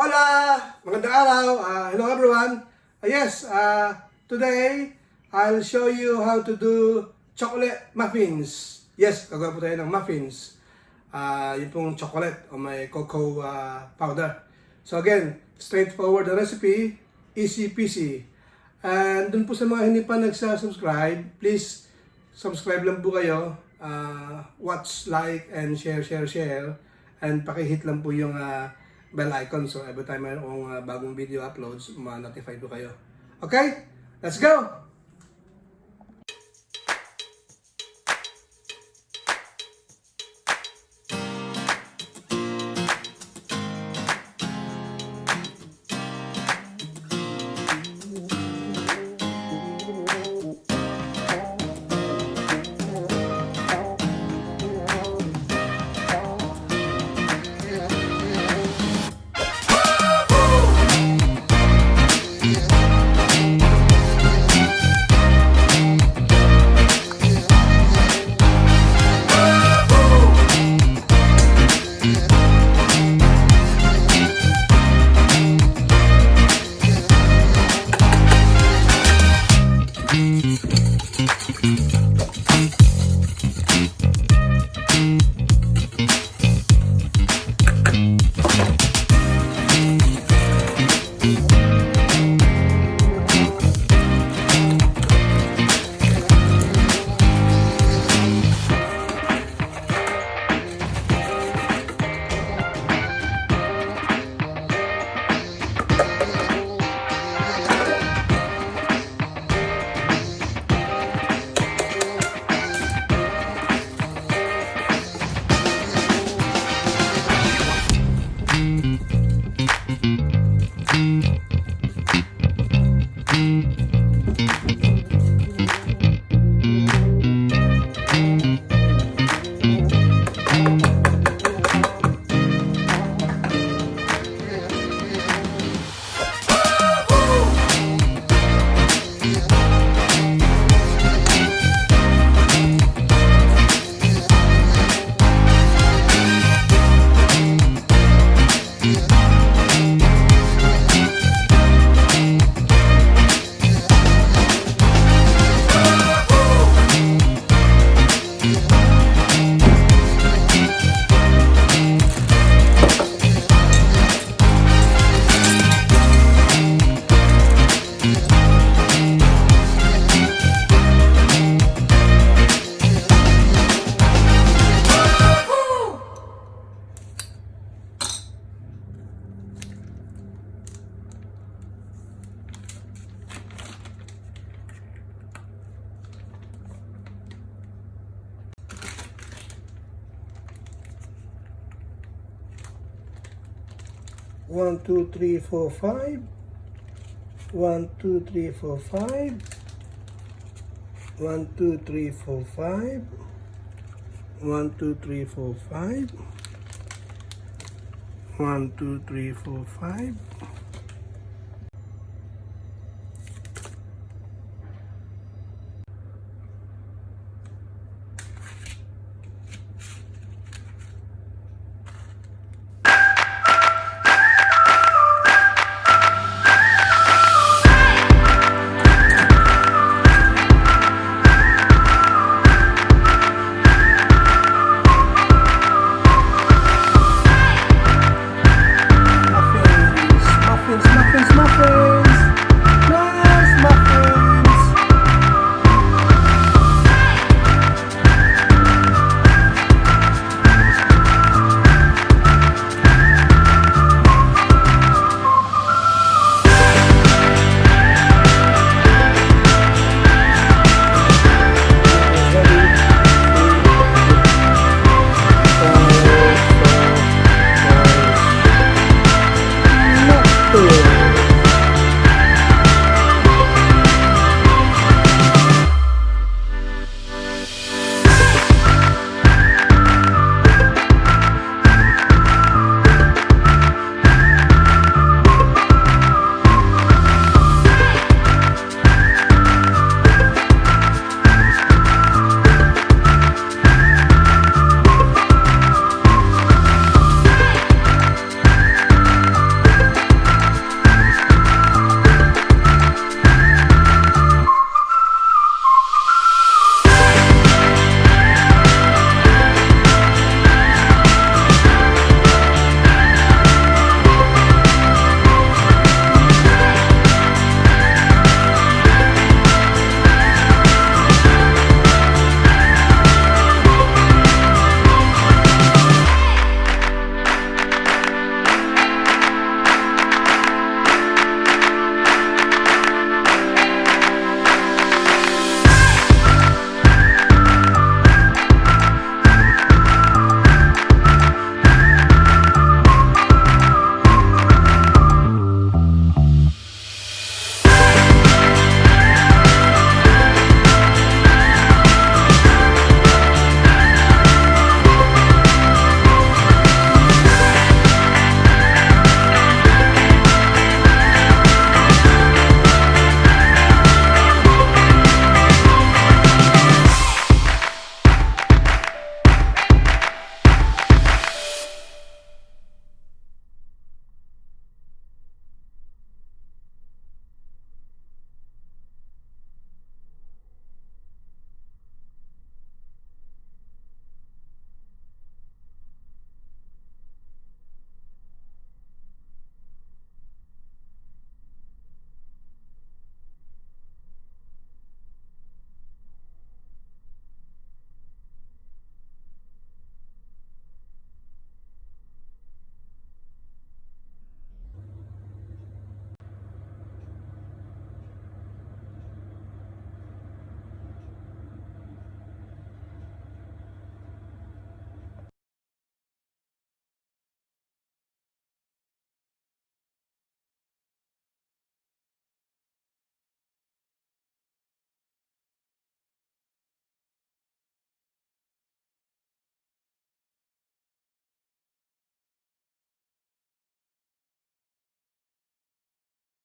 Hola! Magandang araw! Hello everyone! Today I'll show you how to do chocolate muffins. Yes, gagawa po tayo ng muffins. Yung pong chocolate o may cocoa powder. So again, straightforward the recipe, easy peasy. And dun po sa mga hindi pa nagsa-subscribe, please subscribe lang po kayo. Watch, like, and share. And pakihit lang po yung bell icon. So every time mayroong bagong video uploads, ma-notify po kayo. Okay? Let's go! One, two, three, four, five. 1, 2, 3, 4, 5. 1, 2, 3, 4, 5. 1, 2, 3, 4, 5. 1, 2, 3, 4, 5.